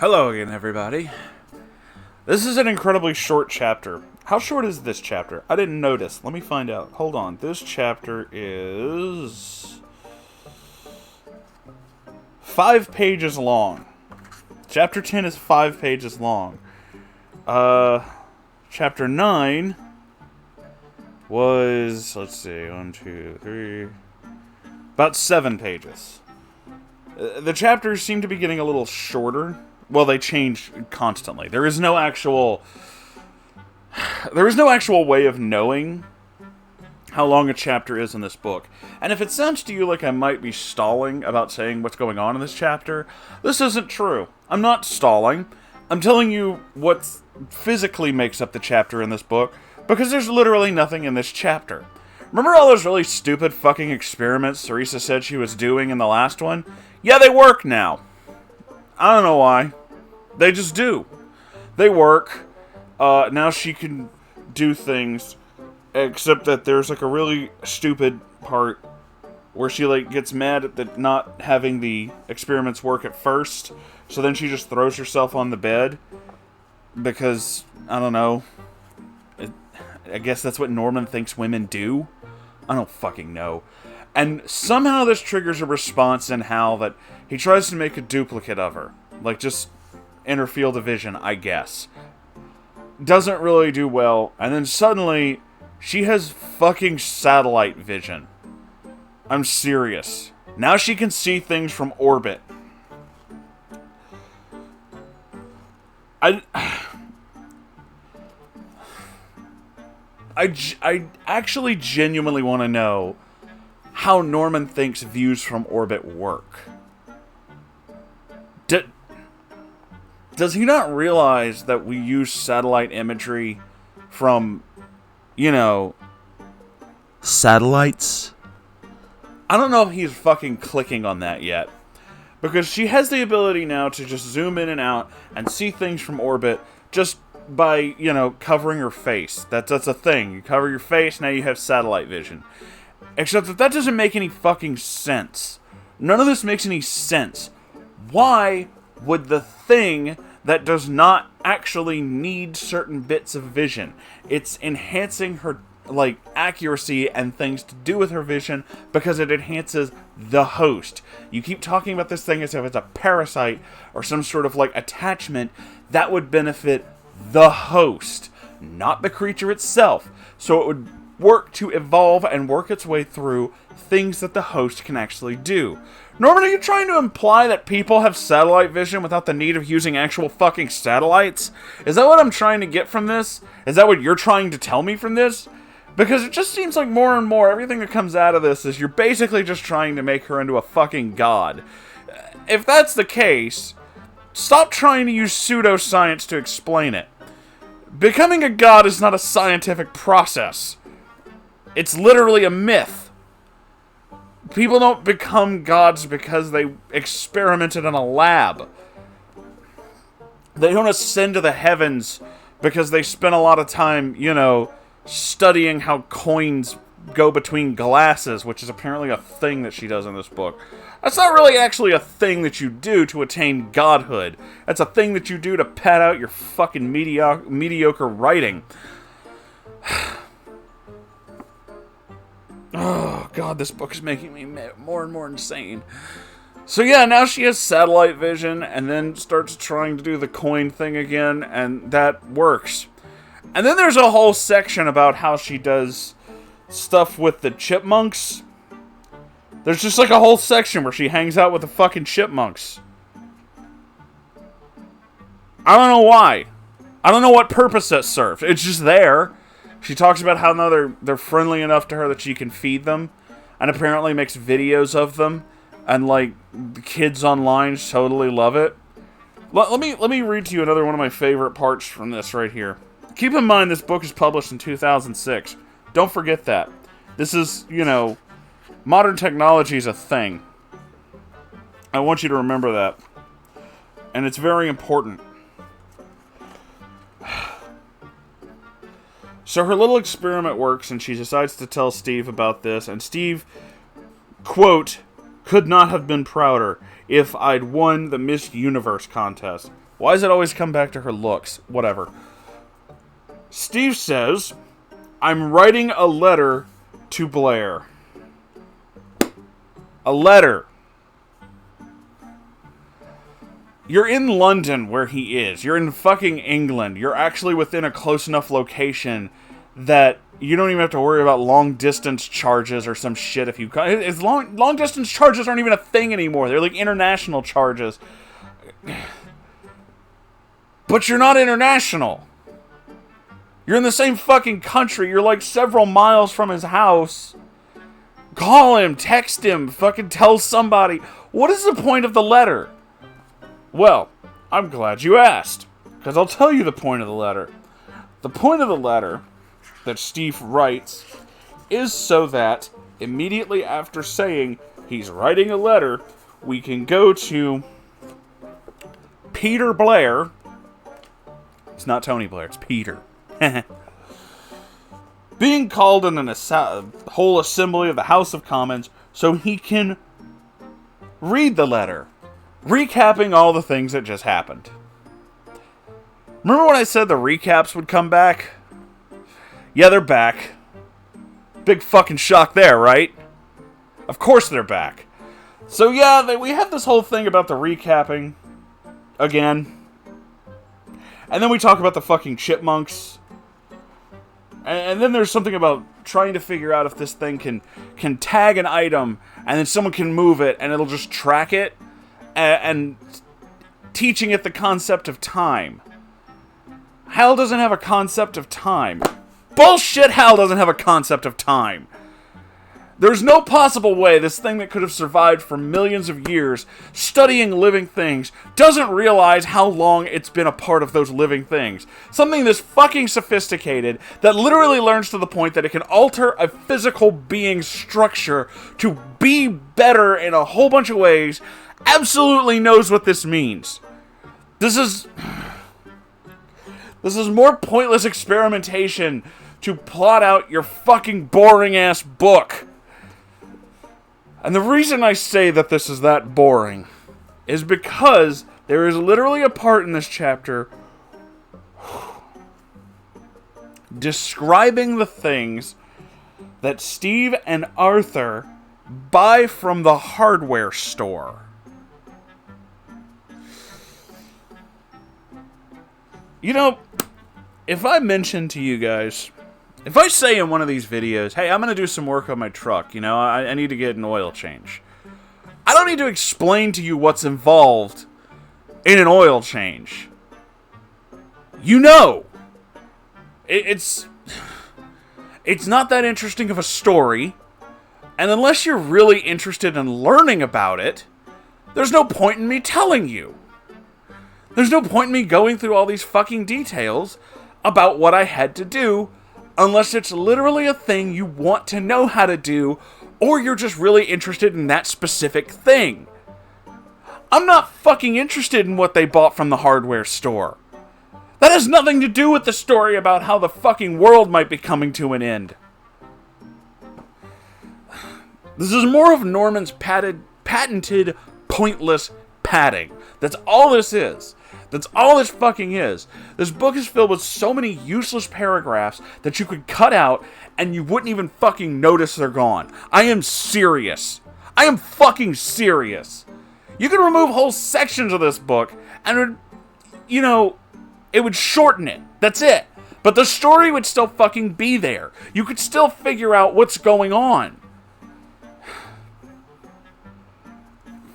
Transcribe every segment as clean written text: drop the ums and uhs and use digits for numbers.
Hello again, everybody. This is an incredibly short chapter. How short is this chapter? I didn't notice. Let me find out. Hold on. This chapter is 5 pages long. Chapter 10 is 5 pages long. Chapter 9 was, let's see, 1, 2, 3, about 7 pages. The chapters seem to be getting a little shorter. Well, they change constantly. There is no actual way of knowing how long a chapter is in this book. And if it sounds to you like I might be stalling about saying what's going on in this chapter, this isn't true. I'm not stalling. I'm telling you what physically makes up the chapter in this book, because there's literally nothing in this chapter. Remember all those really stupid fucking experiments Theresa said she was doing in the last one? Yeah, they work now. I don't know why. They just do. They work. Now she can do things, except that there's like a really stupid part where she like gets mad at the not having the experiments work at first, so then she just throws herself on the bed because, I don't know, I guess that's what Norman thinks women do. I don't fucking know. And somehow this triggers a response in Hal that he tries to make a duplicate of her. Like, just in her field of vision, I guess. Doesn't really do well. And then suddenly, she has fucking satellite vision. I'm serious. Now she can see things from orbit. I actually genuinely want to know how Norman thinks views from orbit work. Does he not realize that we use satellite imagery from, satellites? I don't know if he's fucking clicking on that yet. Because she has the ability now to just zoom in and out and see things from orbit just by, covering her face. That's a thing. You cover your face, now you have satellite vision. Except that doesn't make any fucking sense. None of this makes any sense. Why would the thing that does not actually need certain bits of vision, it's enhancing her, accuracy and things to do with her vision because it enhances the host. You keep talking about this thing as if it's a parasite or some sort of, attachment that would benefit the host, not the creature itself. So it would work to evolve and work its way through things that the host can actually do. Norman, are you trying to imply that people have satellite vision without the need of using actual fucking satellites? Is that what I'm trying to get from this? Is that what you're trying to tell me from this? Because it just seems like more and more everything that comes out of this is you're basically just trying to make her into a fucking god. If that's the case, stop trying to use pseudoscience to explain it. Becoming a god is not a scientific process. It's literally a myth. People don't become gods because they experimented in a lab. They don't ascend to the heavens because they spent a lot of time, studying how coins go between glasses, which is apparently a thing that she does in this book. That's not really actually a thing that you do to attain godhood. That's a thing that you do to pad out your fucking mediocre writing. Oh, God, this book is making me more and more insane. So yeah, now she has satellite vision, and then starts trying to do the coin thing again, and that works. And then there's a whole section about how she does stuff with the chipmunks. There's just a whole section where she hangs out with the fucking chipmunks. I don't know why. I don't know what purpose that serves. It's just there. She talks about how now they're friendly enough to her that she can feed them, and apparently makes videos of them, and the kids online totally love it. Let me read to you another one of my favorite parts from this right here. Keep in mind this book is published in 2006. Don't forget that. This is, modern technology is a thing. I want you to remember that. And it's very important. So her little experiment works, and she decides to tell Steve about this, and Steve, quote, could not have been prouder if I'd won the Miss Universe contest. Why does it always come back to her looks? Whatever. Steve says, I'm writing a letter to Blair. A letter. You're in London where he is. You're in fucking England. You're actually within a close enough location that you don't even have to worry about long distance charges or some shit if you... Long distance charges aren't even a thing anymore. They're like international charges. But you're not international. You're in the same fucking country. You're like several miles from his house. Call him, text him, fucking tell somebody. What is the point of the letter? Well, I'm glad you asked, because I'll tell you the point of the letter. The point of the letter that Steve writes is so that immediately after saying he's writing a letter, we can go to Peter Blair. It's not Tony Blair, it's Peter. Being called in a whole assembly of the House of Commons so he can read the letter, recapping all the things that just happened. Remember when I said the recaps would come back? Yeah, they're back. Big fucking shock there, right? Of course they're back. So yeah, we have this whole thing about the recapping again. And then we talk about the fucking chipmunks. And then there's something about trying to figure out if this thing can tag an item, and then someone can move it, and it'll just track it, and teaching it the concept of time. Hal doesn't have a concept of time. Bullshit, Hal doesn't have a concept of time. There's no possible way this thing that could have survived for millions of years, studying living things, doesn't realize how long it's been a part of those living things. Something this fucking sophisticated that literally learns to the point that it can alter a physical being's structure to be better in a whole bunch of ways, absolutely knows what this means. This is more pointless experimentation to plot out your fucking boring-ass book. And the reason I say that this is that boring is because there is literally a part in this chapter describing the things that Steve and Arthur buy from the hardware store. You know, if I mention to you guys, if I say in one of these videos, hey, I'm going to do some work on my truck, you know, I need to get an oil change. I don't need to explain to you what's involved in an oil change. You know. It's not that interesting of a story, and unless you're really interested in learning about it, there's no point in me telling you. There's no point in me going through all these fucking details about what I had to do, unless it's literally a thing you want to know how to do, or you're just really interested in that specific thing. I'm not fucking interested in what they bought from the hardware store. That has nothing to do with the story about how the fucking world might be coming to an end. This is more of Norman's patented pointless padding. That's all this is. That's all this fucking is. This book is filled with so many useless paragraphs that you could cut out and you wouldn't even fucking notice they're gone. I am serious. I am fucking serious. You could remove whole sections of this book and it would, you know, it would shorten it. That's it. But the story would still fucking be there. You could still figure out what's going on.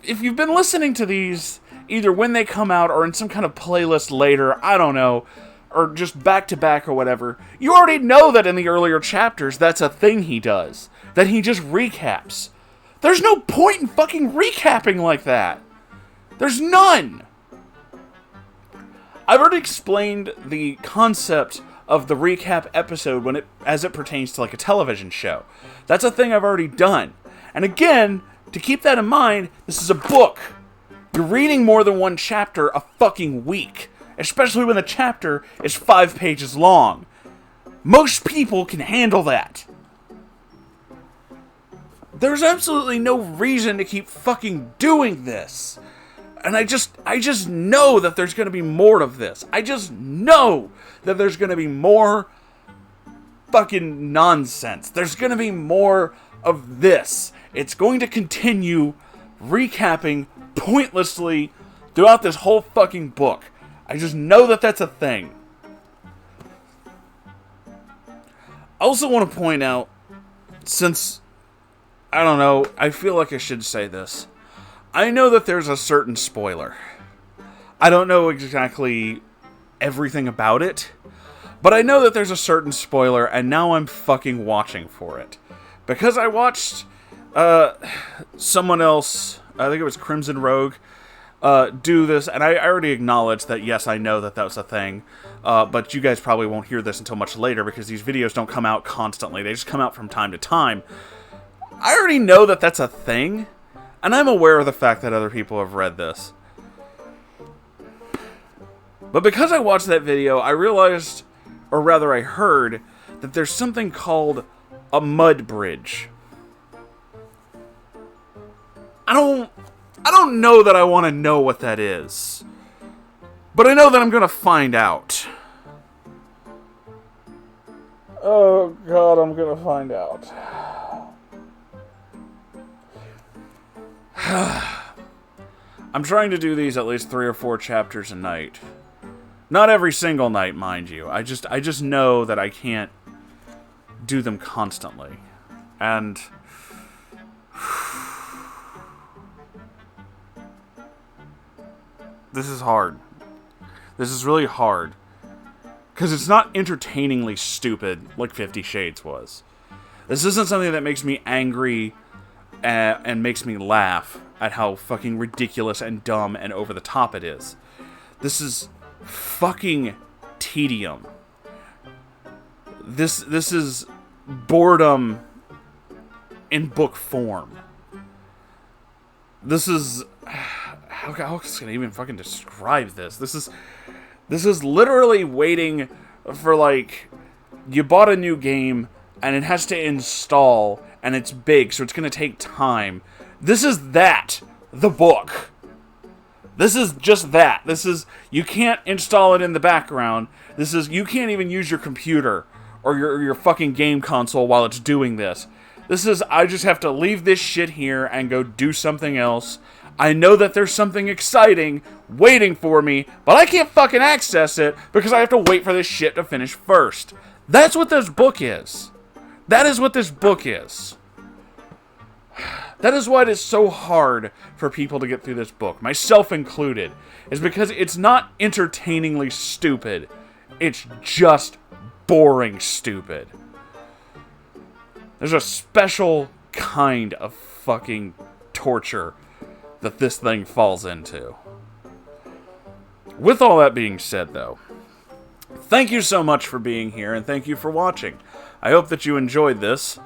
If you've been listening to these, either when they come out or in some kind of playlist later, I don't know, or just back to back or whatever, you already know that in the earlier chapters that's a thing he does. That he just recaps. There's no point in fucking recapping like that. There's none. I've already explained the concept of the recap episode as it pertains to like a television show. That's a thing I've already done. And again, to keep that in mind, this is a book. You're reading more than one chapter a fucking week, especially when the chapter is 5 pages long. Most people can handle that. There's absolutely no reason to keep fucking doing this. And I just know that there's going to be more of this. I just know that there's going to be more fucking nonsense. There's going to be more of this. It's going to continue recapping pointlessly throughout this whole fucking book. I just know that that's a thing. I also want to point out, since, I don't know, I feel like I should say this. I know that there's a certain spoiler. I don't know exactly everything about it, but I know that there's a certain spoiler, and now I'm fucking watching for it. Because I watched someone else, I think it was Crimson Rogue, do this, and I already acknowledged that, yes, I know that that was a thing, but you guys probably won't hear this until much later, because these videos don't come out constantly. They just come out from time to time. I already know that that's a thing, and I'm aware of the fact that other people have read this. But because I watched that video, I realized, or rather I heard, that there's something called a mud bridge. I don't know that I want to know what that is. But I know that I'm going to find out. Oh, God, I'm going to find out. I'm trying to do these at least 3 or 4 chapters a night. Not every single night, mind you. I just know that I can't do them constantly. And this is hard. This is really hard. Because it's not entertainingly stupid like 50 Shades was. This isn't something that makes me angry and makes me laugh at how fucking ridiculous and dumb and over the top it is. This is fucking tedium. This is boredom in book form. This is... How can I even fucking describe this? This is literally waiting for, like, you bought a new game and it has to install and it's big, so it's going to take time. This is that, the book. This is just that. This is, you can't install it in the background. This is, you can't even use your computer or your fucking game console while it's doing this. This is, I just have to leave this shit here and go do something else. I know that there's something exciting waiting for me, but I can't fucking access it because I have to wait for this shit to finish first. That's what this book is. That is what this book is. That is why it is so hard for people to get through this book, myself included, is because it's not entertainingly stupid. It's just boring stupid. There's a special kind of fucking torture that this thing falls into. With all that being said, though, thank you so much for being here, and thank you for watching. I hope that you enjoyed this.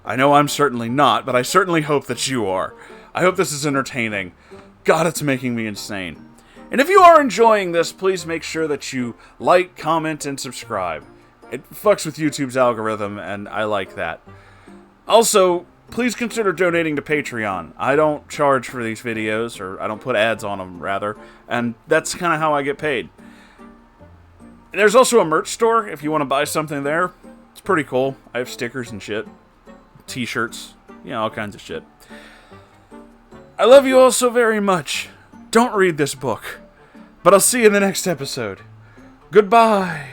I know I'm certainly not, but I certainly hope that you are. I hope this is entertaining. God, it's making me insane. And if you are enjoying this, please make sure that you like, comment, and subscribe. It fucks with YouTube's algorithm, and I like that. Also, please consider donating to Patreon. I don't charge for these videos, or I don't put ads on them, rather, and that's kind of how I get paid. There's also a merch store if you want to buy something there. It's pretty cool. I have stickers and shit. T-shirts. You know, all kinds of shit. I love you all so very much. Don't read this book. But I'll see you in the next episode. Goodbye.